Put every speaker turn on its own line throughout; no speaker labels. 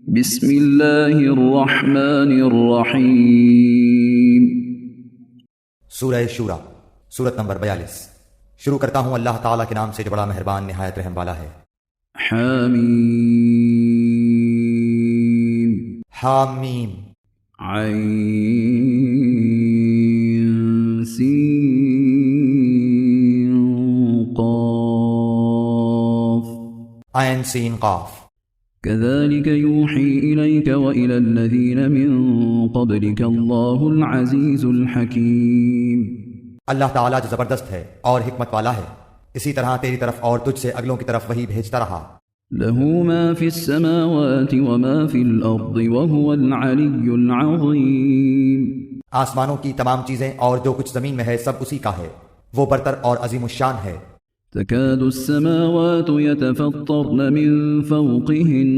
بسم اللہ الرحمن الرحیم۔
سورہ شورى، سورت نمبر 42۔ شروع کرتا ہوں اللہ تعالیٰ کے نام سے جو بڑا مہربان نہایت رحم والا ہے۔
حامیم
حامیم۔
عین سین قاف
عین سین قاف۔
كذلك يوحي إليك وإلى الذين من قبلك الله العزيز الحكيم۔
اللہ تعالیٰ جو زبردست ہے اور حکمت والا ہے، اسی طرح تیری طرف اور تجھ سے اگلوں کی طرف وہی بھیجتا رہا۔
له ما في السماوات وما في الأرض وهو العلي العظيم۔
آسمانوں کی تمام چیزیں اور جو کچھ زمین میں ہے سب اسی کا ہے، وہ برتر اور عظیم الشان ہے۔
تكاد السماوات يتفطرن من فوقهن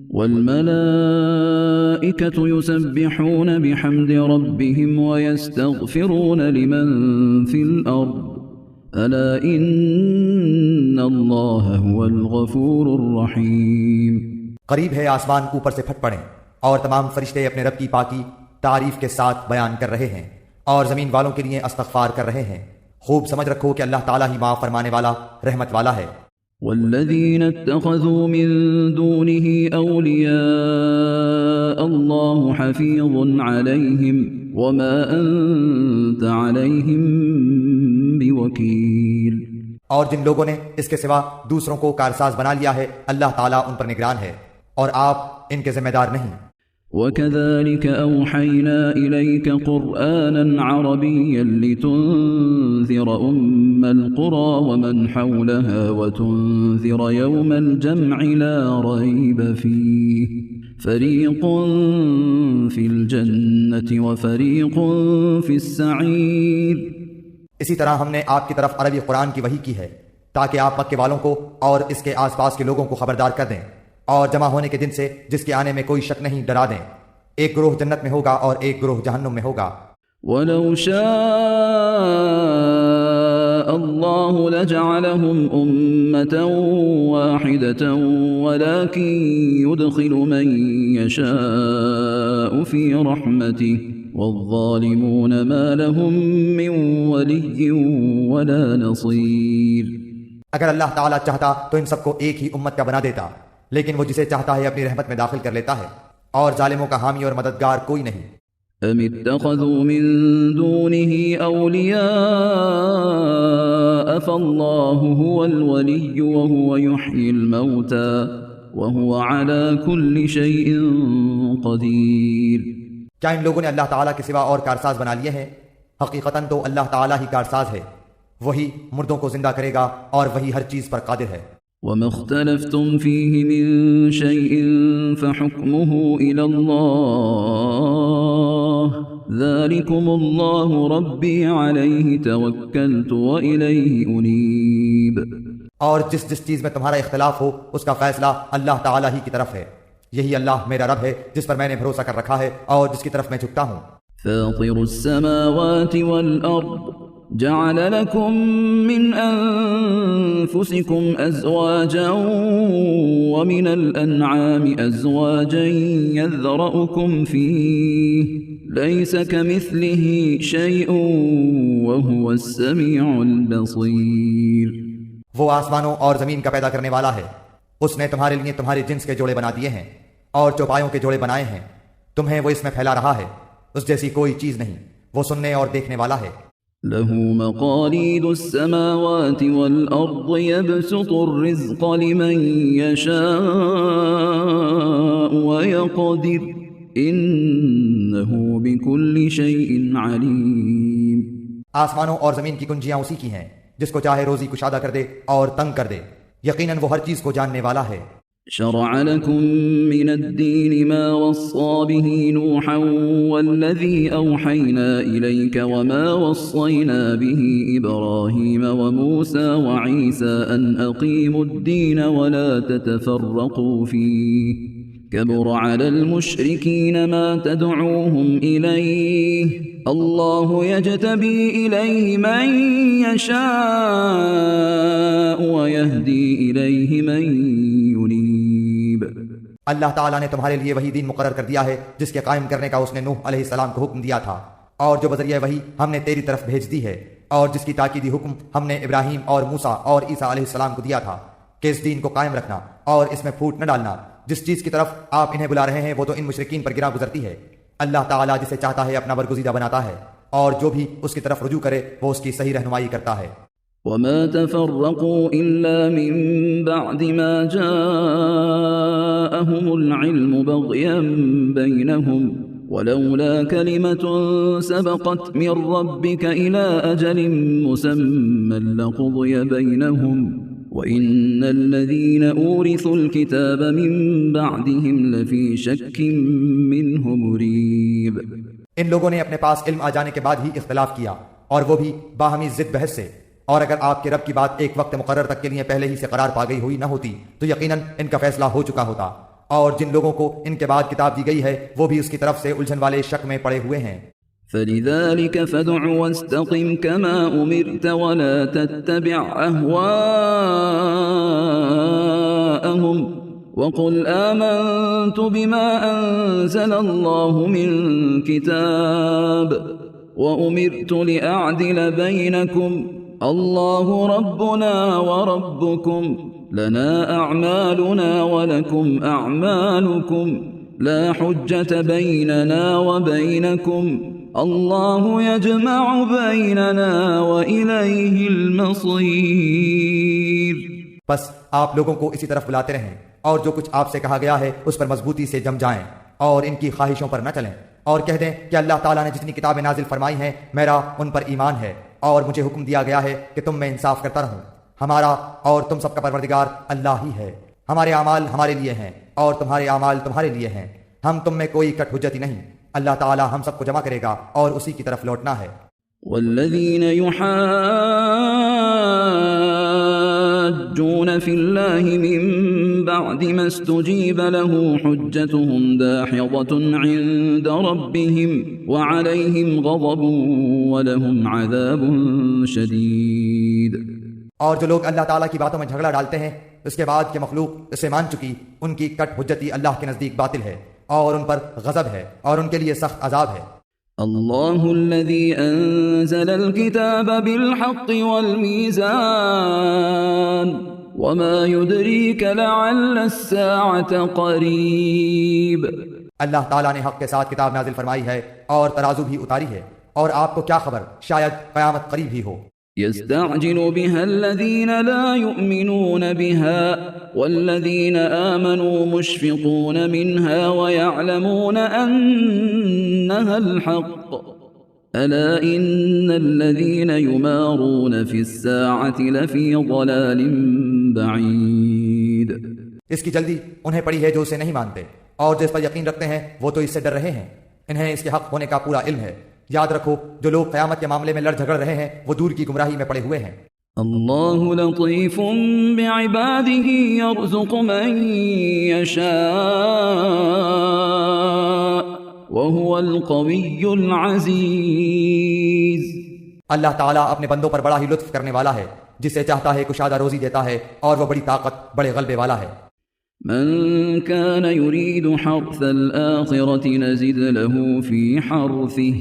والملائكة يسبحون بحمد ربهم ويستغفرون لمن في الأرض ألا إن الله هو الغفور الرحيم۔
قریب ہے آسمان اوپر سے پھٹ پڑیں اور تمام فرشتے اپنے رب کی پاکی تعریف کے ساتھ بیان کر رہے ہیں اور زمین والوں کے لیے استغفار کر رہے ہیں۔ خوب سمجھ رکھو کہ اللہ تعالیٰ ہی معاف فرمانے والا رحمت والا ہے۔
والذين اتخذوا من دونه أولياء الله حفيظ عليهم وما أنت عليهم بوكيل۔
اور جن لوگوں نے اس کے سوا دوسروں کو کارساز بنا لیا ہے، اللہ تعالیٰ ان پر نگران ہے اور آپ ان کے ذمہ دار نہیں۔
وكذلك أوحينا إليك قرآنا عربيا لتنذر أم القرى ومن حولها وتنذر يوم الجمع لا ريب فيه فريق في الجنة وفريق في السعير۔
اسی طرح ہم نے آپ کی طرف عربی قرآن کی وحی کی ہے تاکہ آپ مکے والوں کو اور اس کے آس پاس کے لوگوں کو خبردار کر دیں اور جمع ہونے کے دن سے جس کے آنے میں کوئی شک نہیں ڈرا دیں۔ ایک گروہ جنت میں ہوگا اور ایک گروہ جہنم میں ہوگا۔
وَلَوْ شَاءَ اللَّهُ لَجَعَلَهُمْ أُمَّةً وَاحِدَةً وَلَكِنْ يُدْخِلُ مَنْ يَشَاءُ فِي رَحْمَتِهِ وَالظَّالِمُونَ مَا لَهُمْ مِنْ وَلِيٍّ وَلَا نَصِيرٍ۔
اگر اللہ تعالیٰ چاہتا تو ان سب کو ایک ہی امت کا بنا دیتا، لیکن وہ جسے چاہتا ہے اپنی رحمت میں داخل کر لیتا ہے، اور ظالموں کا حامی اور مددگار کوئی نہیں۔
ام اتخذوا من دونه اولیاء فالله هو الولی وهو يحيي الموتى وهو على كل شيء قدیر۔
کیا ان لوگوں نے اللہ تعالیٰ کے سوا اور کارساز بنا لیے ہیں؟ حقیقتاً تو اللہ تعالیٰ ہی کارساز ہے، وہی مردوں کو زندہ کرے گا اور وہی ہر چیز پر قادر ہے۔
وما اختلفتم فيه من شيء فحكمه إلى الله ذلكم الله ربي عليه توكلت وإليه أنيب۔
اور جس چیز میں تمہارا اختلاف ہو اس کا فیصلہ اللہ تعالیٰ ہی کی طرف ہے، یہی اللہ میرا رب ہے جس پر میں نے بھروسہ کر رکھا ہے اور جس کی طرف میں جھکتا ہوں۔
فاطر السماوات والأرض جعل لكم من أنفسكم أزواجا ومن الأنعام أزواجا يذرأكم فيه ليس كمثله شيء وهو السميع البصير۔
وہ آسمانوں اور زمین کا پیدا کرنے والا ہے، اس نے تمہارے لیے تمہارے جنس کے جوڑے بنا دیے ہیں اور چوپایوں کے جوڑے بنائے ہیں، تمہیں وہ اس میں پھیلا رہا ہے، اس جیسی کوئی چیز نہیں، وہ سننے اور دیکھنے والا ہے۔
له مقاليد السماوات والأرض يبسط الرزق لمن يشاء ويقدر إنه بكل شيء عليم۔
آسمانوں اور زمین کی کنجیاں اسی کی ہیں، جس کو چاہے روزی کشادہ کر دے اور تنگ کر دے، یقیناً وہ ہر چیز کو جاننے والا ہے۔
شرع لكم من الدين ما وصى به نوحا والذي أوحينا إليك وما وصينا به إبراهيم وموسى وعيسى أن أقيموا الدين ولا تتفرقوا فيه كبر على المشركين ما تدعوهم إليه الله يجتبي إليه من يشاء ويهدي إليه من ينيب۔
اللہ تعالیٰ نے تمہارے لیے وہی دین مقرر کر دیا ہے جس کے قائم کرنے کا اس نے نوح علیہ السلام کو حکم دیا تھا، اور جو بذریعہ وہی ہم نے تیری طرف بھیج دی ہے، اور جس کی تاکیدی حکم ہم نے ابراہیم اور موسیٰ اور عیسیٰ علیہ السلام کو دیا تھا کہ اس دین کو قائم رکھنا اور اس میں پھوٹ نہ ڈالنا۔ جس چیز کی طرف آپ انہیں بلا رہے ہیں وہ تو ان مشرکین پر گرا گزرتی ہے۔ اللہ تعالیٰ جسے چاہتا ہے اپنا برگزیدہ بناتا ہے، اور جو بھی اس کی طرف رجوع کرے وہ اس کی صحیح رہنمائی کرتا ہے۔
وما تفرقوا إلا من بعد ما جاءهم العلم بغيا بينهم ولولا كلمة سبقت من ربك إلى أجل مسمى لقضي بينهم وإن الذين أورثوا الكتاب من بعدهم لفي شك منه مريب۔
ان لوگوں نے اپنے پاس علم آ جانے کے بعد ہی اختلاف کیا، اور وہ بھی باہمی ضد بحث سے، اور اگر آپ کے رب کی بات ایک وقت مقرر تک کے لیے پہلے ہی سے قرار پا گئی ہوئی نہ ہوتی تو یقیناً ان کا فیصلہ ہو چکا ہوتا، اور جن لوگوں کو ان کے بعد کتاب دی گئی ہے وہ بھی اس کی طرف سے الجھن والے شک میں پڑے ہوئے ہیں۔
فلذلك فادع واستقم كما أمرت ولا تتبع أهواءهم وقل آمنت بما أنزل الله من كتاب وأمرت لأعدل بينكم الله ربنا وربكم لنا أعمالنا ولكم أعمالكم لا حجة بيننا وبينكم الله يجمع بيننا وإليه المصير۔
بس آپ لوگوں کو اسی طرف بلاتے رہیں، اور جو کچھ آپ سے کہا گیا ہے اس پر مضبوطی سے جم جائیں اور ان کی خواہشوں پر نہ چلیں، اور کہہ دیں کہ اللہ تعالیٰ نے جتنی کتابیں نازل فرمائی ہیں میرا ان پر ایمان ہے، اور مجھے حکم دیا گیا ہے کہ تم میں انصاف کرتا رہوں۔ ہمارا اور تم سب کا پروردگار اللہ ہی ہے، ہمارے اعمال ہمارے لیے ہیں اور تمہارے اعمال تمہارے لیے ہیں، ہم تم میں کوئی کٹ حجتی نہیں۔ اللہ تعالیٰ ہم سب کو جمع کرے گا اور اسی کی طرف لوٹنا ہے۔
والذين يحاجون في الله من بعد ما استجيب له حجتهم داحضة عند ربهم وعليهم غضب ولهم عذاب شديد۔
اور جو لوگ اللہ تعالیٰ کی باتوں میں جھگڑا ڈالتے ہیں اس کے بعد کہ مخلوق اسے مان چکی، ان کی کٹ حجتی اللہ کے نزدیک باطل ہے اور ان پر غضب ہے اور ان کے لیے سخت عذاب ہے۔
الله الذي أنزل الكتاب بالحق والميزان وما يدريك لعل الساعة قريب۔
اللہ تعالیٰ نے حق کے ساتھ کتاب نازل فرمائی ہے اور ترازو بھی اتاری ہے، اور آپ کو کیا خبر، شاید قیامت قریب ہی ہو۔
يستعجل بها الذين لا يؤمنون بها والذين آمنوا مشفقون منها ويعلمون أنها الحق ألا إن الذين يمارون في الساعة لفي ضلال بعيد۔
اس کی جلدی انہیں پڑی ہے جو اسے نہیں مانتے، اور جو اس پر یقین رکھتے ہیں وہ تو اس سے ڈر رہے ہیں، انہیں اس کے حق ہونے کا پورا علم ہے۔ یاد رکھو جو لوگ قیامت کے معاملے میں لڑ جھگڑ رہے ہیں وہ دور کی گمراہی میں پڑے ہوئے ہیں۔
اللہ لطیف بعباده يرزق من يشاء وهو القوی العزیز۔
اللہ تعالیٰ اپنے بندوں پر بڑا ہی لطف کرنے والا ہے، جسے چاہتا ہے کشادہ روزی دیتا ہے، اور وہ بڑی طاقت بڑے غلبے والا ہے۔
من كان يريد حرث الآخرة نزد له في حرثه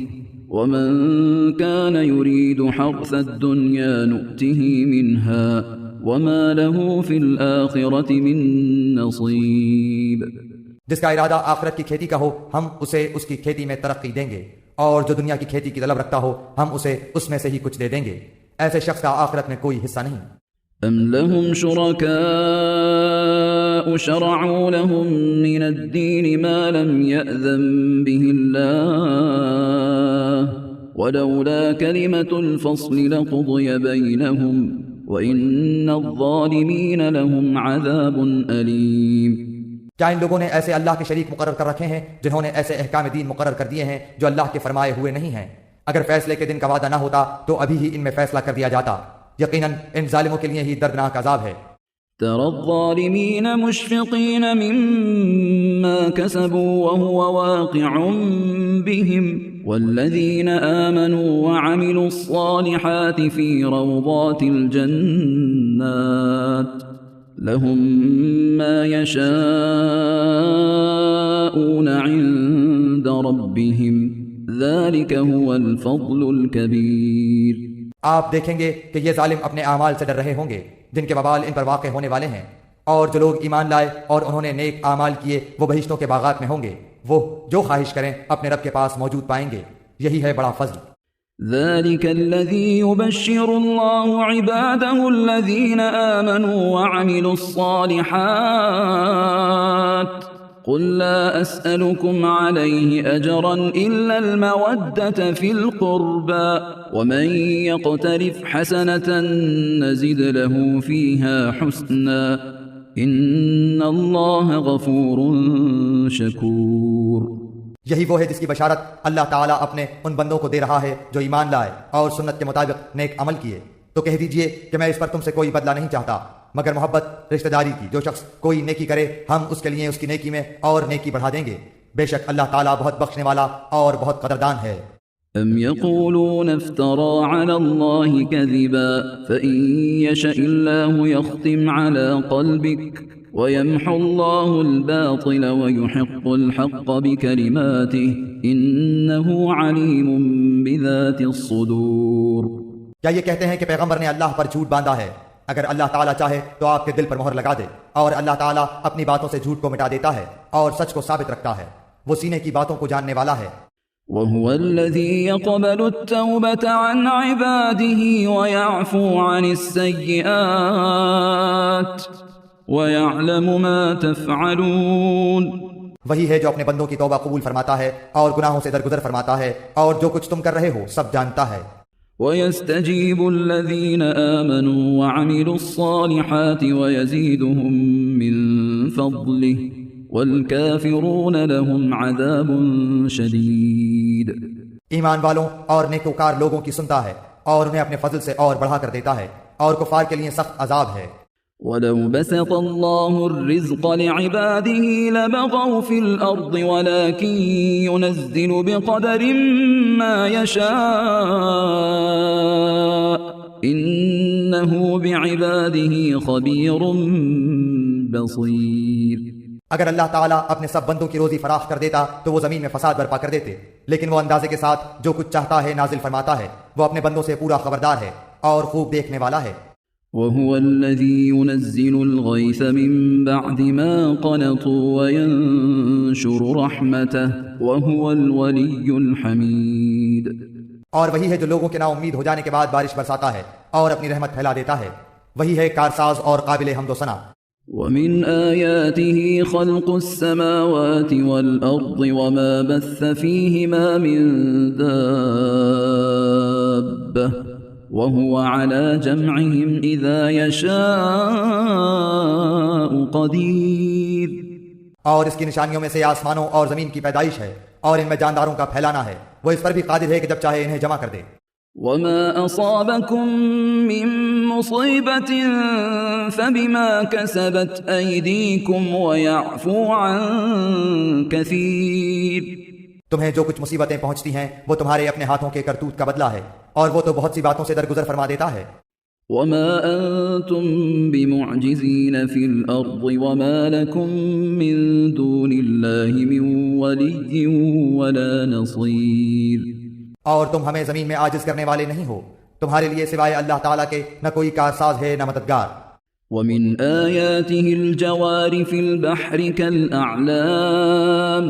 ومن كان يريد حرث الدنيا نؤته منها وما له في الآخرة من نصيب۔
جس کا ارادہ آخرت کی کھیتی کا ہو ہم اسے اس کی کھیتی میں ترقی دیں گے، اور جو دنیا کی کھیتی کی طلب رکھتا ہو ہم اسے اس میں سے ہی کچھ دے دیں گے۔ ایسے شخص کا آخرت میں کوئی حصہ نہیں۔
أم لهم شركاء شرعوا لهم من الدين ما لم يأذن به الله ولولا كلمة الفصل لقضي بينهم وإن الظالمين لهم عذاب أليم۔
کیا ان لوگوں نے ایسے اللہ کے شریک مقرر کر رکھے ہیں جنہوں نے ایسے احکام دین مقرر کر دیے ہیں جو اللہ کے فرمائے ہوئے نہیں ہیں؟ اگر فیصلے کے دن کا وعدہ نہ ہوتا تو ابھی ہی ان میں فیصلہ کر دیا جاتا، یقیناً ان ظالموں کے لیے ہی دردناک عذاب ہے۔
ترى الظالمين مشفقين مما كسبوا وهو واقع بهم والذين آمنوا وعملوا الصالحات في روضات الجنات لهم ما يشاءون عند ربهم ذلك هو الفضل الكبير.
آپ دیکھیں گے کہ یہ ظالم اپنے اعمال سے ڈر رہے ہوں گے جن کے وبال ان پر واقع ہونے والے ہیں، اور جو لوگ ایمان لائے اور انہوں نے نیک اعمال کیے وہ بہشتوں کے باغات میں ہوں گے، وہ جو خواہش کریں اپنے رب کے پاس موجود پائیں گے، یہی ہے بڑا فضل.
ذلك الذي يبشر الله عباده الذين آمنوا وعملوا الصالحات قل لا أسألكم عليه أجرا إلا المودة في القربى ومن يقترف حسنة نزد له فيها حسنا إن الله غفور شكور.
یہی وہ ہے جس کی بشارت اللہ تعالیٰ اپنے ان بندوں کو دے رہا ہے جو ایمان لائے اور سنت کے مطابق نیک عمل کیے. تو کہہ دیجئے کہ میں اس پر تم سے کوئی بدلہ نہیں چاہتا مگر محبت رشتہ داری کی. جو شخص کوئی نیکی کرے ہم اس کے لیے اس کی نیکی میں اور نیکی بڑھا دیں گے. بے شک اللہ تعالیٰ بہت بخشنے والا اور بہت قدردان ہے.
أم يقولون افترى على الله كذبا فإن يشأ الله يختم على قلبك ويمحو الله الباطل ويحق الحق بكلماته إنه عليم بذات الصدور.
کیا یہ کہتے ہیں کہ پیغمبر نے اللہ پر جھوٹ باندھا ہے؟ اگر اللہ تعالیٰ چاہے تو آپ کے دل پر مہر لگا دے، اور اللہ تعالیٰ اپنی باتوں سے جھوٹ کو مٹا دیتا ہے اور سچ کو ثابت رکھتا ہے. وہ سینے کی باتوں کو جاننے والا ہے.
وهو الذي يقبل التوبة عن عباده ويعفو عن السيئات ويعلم ما تفعلون.
وہی ہے جو اپنے بندوں کی توبہ قبول فرماتا ہے اور گناہوں سے درگزر فرماتا ہے اور جو کچھ تم کر رہے ہو سب جانتا ہے.
ويستجيب الذين آمنوا وعملوا الصالحات ويزيدهم من فضله والكافرون لهم عذاب شديد.
ایمان والوں اور نیکوکار لوگوں کی سنتا ہے اور انہیں اپنے فضل سے اور بڑھا کر دیتا ہے، اور کفار کے لیے سخت عذاب ہے.
وَلَوْ بَسَطَ اللَّهُ الرِّزْقَ لِعِبَادِهِ لَبَغَوْا فِي الْأَرْضِ وَلَكِنْ يُنَزِّلُ بِقَدَرٍ مَّا يَشَاءُ إِنَّهُ بِعِبَادِهِ خَبِيرٌ بَصِيرٌ.
اگر اللہ تعالیٰ اپنے سب بندوں کی روزی فراخ کر دیتا تو وہ زمین میں فساد برپا کر دیتے، لیکن وہ اندازے کے ساتھ جو کچھ چاہتا ہے نازل فرماتا ہے. وہ اپنے بندوں سے پورا خبردار ہے اور خوب دیکھنے والا ہے.
وهو الذي ينزل الغيث من بعد ما قنطوا وينشر رحمته وهو الولي الحميد.
اور وہی ہے جو لوگوں کے نا امید ہو جانے کے بعد بارش برساتا ہے اور اپنی رحمت پھیلا دیتا ہے. وہی ہے کارساز اور قابل حمد و ثنا.
ومن آياته خلق السماوات والأرض وما بث فيهما من دابة وهو على جمعهم إذا يشاء قدير.
اور اس کی نشانیوں میں سے آسمانوں اور زمین کی پیدائش ہے اور ان میں جانداروں کا پھیلانا ہے. وہ اس پر بھی قادر ہے کہ جب چاہے انہیں جمع کر دے.
وما أصابكم من مصيبة فبما كسبت أيديكم ويعفو عن كثير.
تمہیں جو کچھ مصیبتیں پہنچتی ہیں وہ تمہارے اپنے ہاتھوں کے کرتوت کا بدلہ ہے، اور وہ تو بہت سی باتوں سے درگزر فرما دیتا ہے.
وما أنتم بمعجزين في الأرض وما لكم من دون الله من ولي ولا نصير.
اور تم ہمیں زمین میں عاجز کرنے والے نہیں ہو، تمہارے لیے سوائے اللہ تعالیٰ کے نہ کوئی کارساز ہے نہ مددگار.
ومن آياته الجوار في البحر كالأعلام.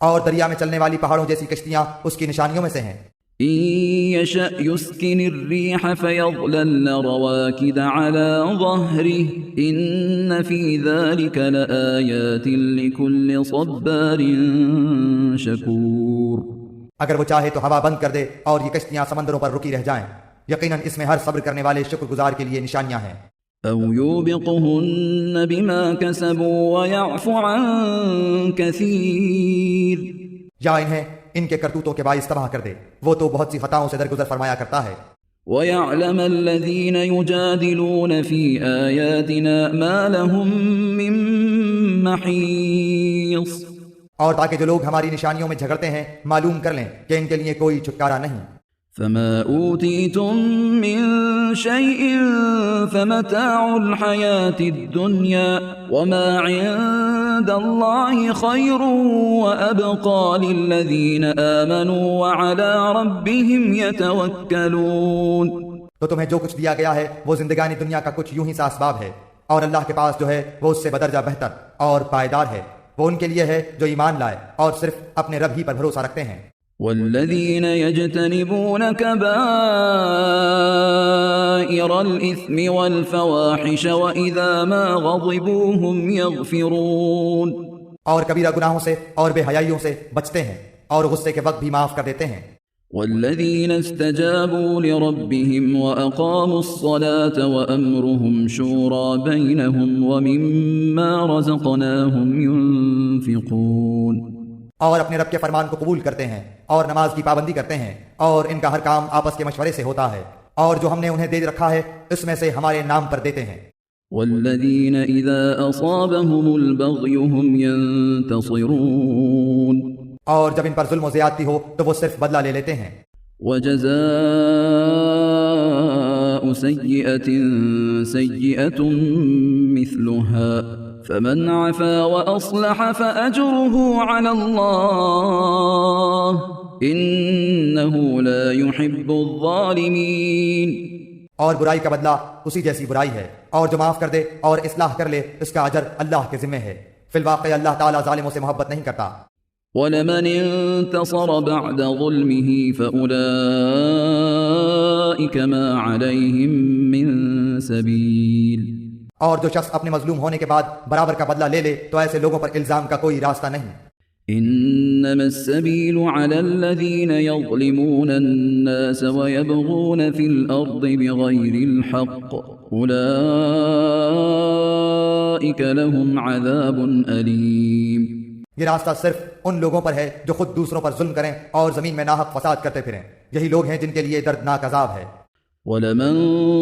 اور دریا میں چلنے والی پہاڑوں جیسی کشتیاں اس کی نشانیوں میں سے ہیں.
إن يشأ يسكن الريح فيظللن رواكد على ظهره إن في ذلك لآيات لكل صبار شكور.
اگر وہ چاہے تو ہوا بند کر دے اور یہ کشتیاں سمندروں پر رکی رہ جائیں، یقیناً اس میں ہر صبر کرنے والے شکر گزار کے لیے نشانیاں ہیں.
أو يوبقهن بما كسبوا ويعفو عن كثير.
یا انہیں ان کے کرتوتوں کے باعث تباہ کر دے، وہ تو بہت سی خطاؤں سے درگزر فرمایا کرتا ہے.
ويعلم الذين يجادلون في آياتنا ما لهم من محيص.
اور تاکہ جو لوگ ہماری نشانیوں میں جھگڑتے ہیں معلوم کر لیں کہ ان کے لیے کوئی چھٹکارا نہیں.
فما أوتيتم من شيء فمتاع الحياة الدنيا وما عند الله خير وأبقى للذين آمنوا وعلى ربهم يتوكلون.
تو تمہیں جو کچھ دیا گیا ہے وہ زندگانی دنیا کا کچھ یوں ہی سا اسباب ہے، اور اللہ کے پاس جو ہے وہ اس سے بدرجہ بہتر اور پائیدار ہے. وہ ان کے لیے ہے جو ایمان لائے اور صرف اپنے رب ہی پر بھروسہ رکھتے ہیں.
والذين يجتنبون كبائر الإثم والفواحش وإذا ما غضبوا هم يغفرون.
اور کبیرہ گناہوں سے اور بے حیائیوں سے بچتے ہیں اور غصے کے وقت بھی معاف کر دیتے ہیں.
والذين استجابوا لربهم وأقاموا الصلاة وأمرهم شورى بينهم ومما رزقناهم ينفقون.
اور اپنے رب کے فرمان کو قبول کرتے ہیں اور نماز کی پابندی کرتے ہیں، اور ان کا ہر کام آپس کے مشورے سے ہوتا ہے، اور جو ہم نے انہیں دے رکھا ہے اس میں سے ہمارے نام پر دیتے ہیں.
والذين إذا أصابهم البغي هم ينتصرون.
اور جب ان پر ظلم و زیادتی ہو تو وہ صرف بدلہ لے لیتے ہیں.
وجزاء سيئة سيئة مثلها فمن عفا وأصلح فأجره على الله إنه لا يحب الظالمين.
اور برائی کا بدلہ اسی جیسی برائی ہے، اور جو معاف کر دے اور اصلاح کر لے اس کا اجر اللہ کے ذمہ ہے. فی الواقع اللہ تعالیٰ ظالموں سے محبت نہیں کرتا.
وَلَمَنِ انتصر بعد ظلمه فأولئك ما عليهم من سبيل.
اور جو شخص اپنے مظلوم ہونے کے بعد برابر کا بدلہ لے لے تو ایسے لوگوں پر الزام کا کوئی راستہ نہیں.
انما السبيل على الذين يظلمون الناس ويبغون في الارض بغير الحق اولئك لهم عذاب اليم.
یہ راستہ صرف ان لوگوں پر ہے جو خود دوسروں پر ظلم کریں اور زمین میں ناحق فساد کرتے پھریں. یہی لوگ ہیں جن کے لیے دردناک عذاب ہے.
وَلَمَن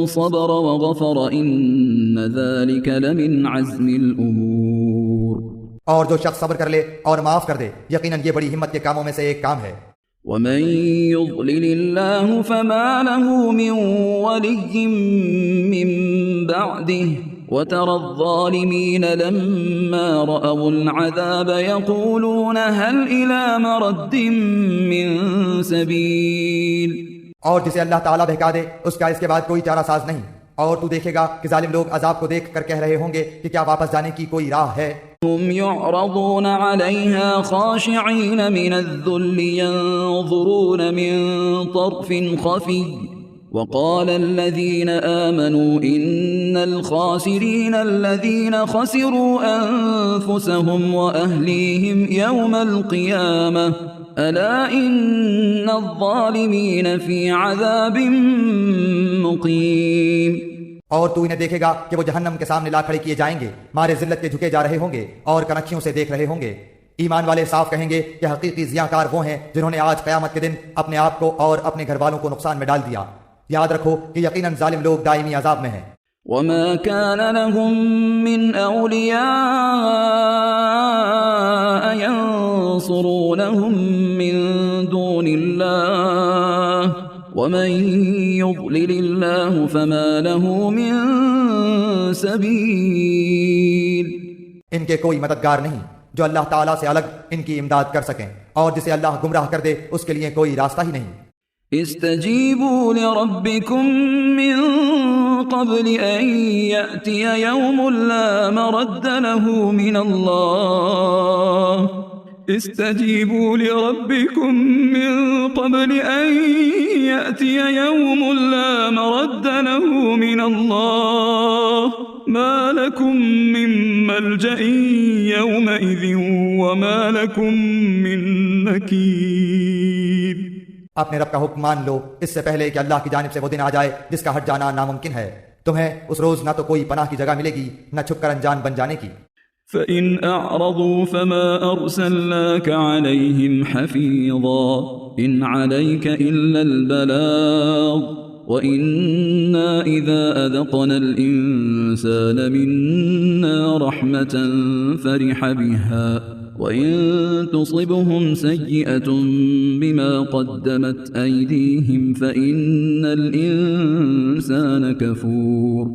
صَبَرَ وَغَفَرَ إِنَّ ذَلِكَ لَمِنْ عَزْمِ الْأُمُورِ.
اور جو شخص صبر کر لے اور معاف کر دے یقیناً یہ بڑی ہمت کے کاموں میں سے ایک کام ہے.
وَمَن يُضْلِلِ اللَّهُ فَمَا لَهُ مِن وَلِيٍّ مِّن بَعْدِهِ وَتَرَى الظَّالِمِينَ لَمَّا رَأَوُا الْعَذَابَ يَقُولُونَ هَلْ إِلَى مَرَدٍّ مِّن سَبِيلٍ.
اور جسے اللہ تعالیٰ بہکا دے اس کا اس کے بعد کوئی چارہ ساز نہیں. اور تو دیکھے گا کہ ظالم لوگ عذاب کو دیکھ کر کہہ رہے ہوں گے کہ کیا واپس جانے کی کوئی راہ ہے.
هم يعرضون عليها خاشعين من الذل ينظرون من طرف خفي وقال الذين آمنوا إن الخاسرين الذين خسروا أنفسهم وأهليهم يوم القيامة ألا إن الظالمين في عذاب مقيم.
اور تو انہیں دیکھے گا کہ وہ جہنم کے سامنے لا کھڑے کیے جائیں گے، مارے ذلت کے جھکے جا رہے ہوں گے اور کنکھیوں سے دیکھ رہے ہوں گے. ایمان والے صاف کہیں گے کہ حقیقی ضیاءکار وہ ہیں جنہوں نے آج قیامت کے دن اپنے آپ کو اور اپنے گھر والوں کو نقصان میں ڈال دیا. یاد رکھو کہ یقیناً ظالم لوگ دائمی عذاب میں ہیں.
وما كان لهم من أولياء ينصرونهم من دون الله ومن يضلل الله فما له من سبيل.
ان کے کوئی مددگار نہیں جو اللہ تعالیٰ سے الگ ان کی امداد کر سکیں، اور جسے اللہ گمراہ کر دے اس کے لیے کوئی راستہ ہی نہیں.
استجیبوا لربکم من قبل ان یأتی یوم لا مرد له من اللہ. استجیبوا لربکم من قبل ان یأتی یوم لا مرد له من اللہ ما لکم من ملجأ یومئذ وما لکم من نکیر.
اپنے رب کا حکم مان لو اس سے پہلے کہ اللہ کی جانب سے وہ دن آ جائے جس کا ہٹ جانا ناممکن ہے. تمہیں اس روز نہ تو کوئی پناہ کی جگہ ملے گی نہ چھپ کر انجان بن جانے کی.
فَإِنْ أَعْرَضُوا فَمَا أَرْسَلْنَاكَ عَلَيْهِمْ حَفِيظًا إِنْ عَلَيْكَ إِلَّا الْبَلَاغُ وَإِنَّا إِذَا أَذَقْنَا الْإِنسَانَ مِنَّا رَحْمَةً فَرِحَ بِهَا وإن تصبهم سيئة بما قدمت أيديهم فإن الإنسان كفور.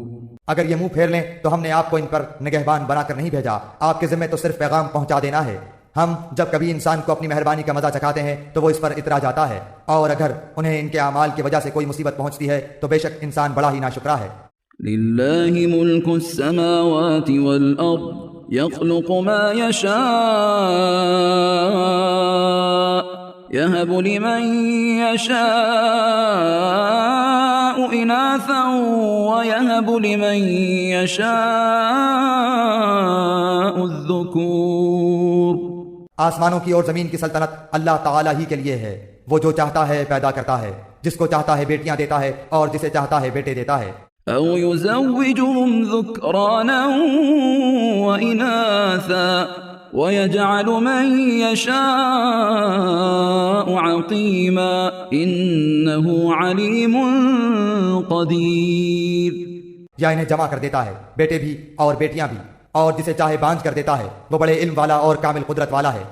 اگر یہ منہ پھیر لیں تو ہم نے آپ کو ان پر نگہبان بنا کر نہیں بھیجا، آپ کے ذمہ تو صرف پیغام پہنچا دینا ہے. ہم جب کبھی انسان کو اپنی مہربانی کا مزہ چکھاتے ہیں تو وہ اس پر اترا جاتا ہے، اور اگر انہیں ان کے اعمال کی وجہ سے کوئی مصیبت پہنچتی ہے تو بے شک انسان بڑا ہی ناشکرا ہے.
للہ ملک السماوات والأرض يخلق ما يشاء يهب لمن يشاء إناثا ويهب لمن يشاء الذكور.
آسمانوں کی اور زمین کی سلطنت اللہ تعالیٰ ہی کے لیے ہے. وہ جو چاہتا ہے پیدا کرتا ہے، جس کو چاہتا ہے بیٹیاں دیتا ہے اور جسے چاہتا ہے بیٹے دیتا ہے.
أو يزوجهم ذكرانا وإناثا ويجعل من يشاء عقيما إنه عليم قدير.
یا انہیں جمع کر دیتا ہے، بیٹے بھی اور بیٹیاں بھی، اور جسے چاہے بانجھ کر دیتا ہے. وہ بڑے علم والا اور کامل قدرت والا ہے.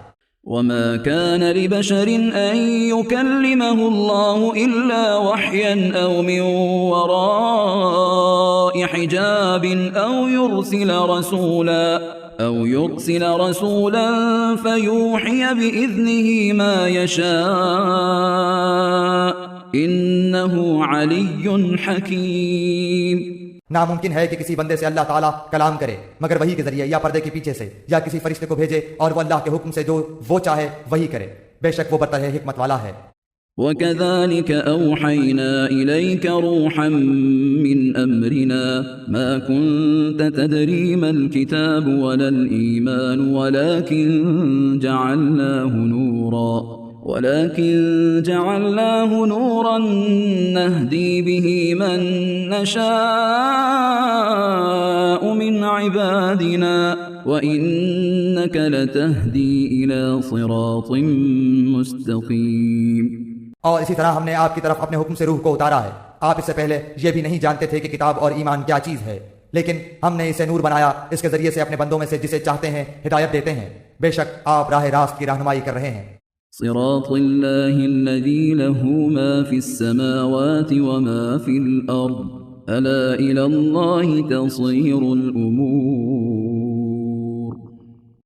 وما كان لبشر أن يكلمه الله إلا وحيا أو من وراء حجاب أو يرسل رسولا فيوحي بإذنه ما يشاء إنه علي حكيم.
ناممکن ہے کہ کسی بندے سے اللہ تعالیٰ کلام کرے مگر وحی کے ذریعے یا پردے کے پیچھے سے، یا کسی فرشتے کو بھیجے اور وہ اللہ کے حکم سے جو وہ چاہے وہی کرے. بے شک وہ برتر حکمت والا ہے.
وَكَذَلِكَ أَوْحَيْنَا إِلَيْكَ رُوحًا مِّنْ أَمْرِنَا مَا كُنْتَ تَدْرِي مَا الْكِتَابُ وَلَا الْإِيمَانُ وَلَكِنْ جعلناه نورا نهدي به من نشاء من عبادنا وإنك لتهدي إلى صراط مستقيم.
اور اسی طرح ہم نے آپ کی طرف اپنے حکم سے روح کو اتارا ہے. آپ اس سے پہلے یہ بھی نہیں جانتے تھے کہ کتاب اور ایمان کیا چیز ہے، لیکن ہم نے اسے نور بنایا، اس کے ذریعے سے اپنے بندوں میں سے جسے چاہتے ہیں ہدایت دیتے ہیں. بے شک آپ راہ راست کی رہنمائی کر رہے ہیں.
صراط الله الذي له ما في السماوات وما في الأرض ألا إلى الله تصير الأمور.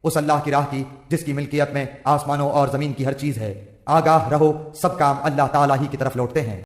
اس اللہ کی راہ کی جس کی ملکیت میں آسمانوں اور زمین کی ہر چیز ہے. آگاہ رہو، سب کام اللہ تعالیٰ ہی کی طرف لوٹتے ہیں.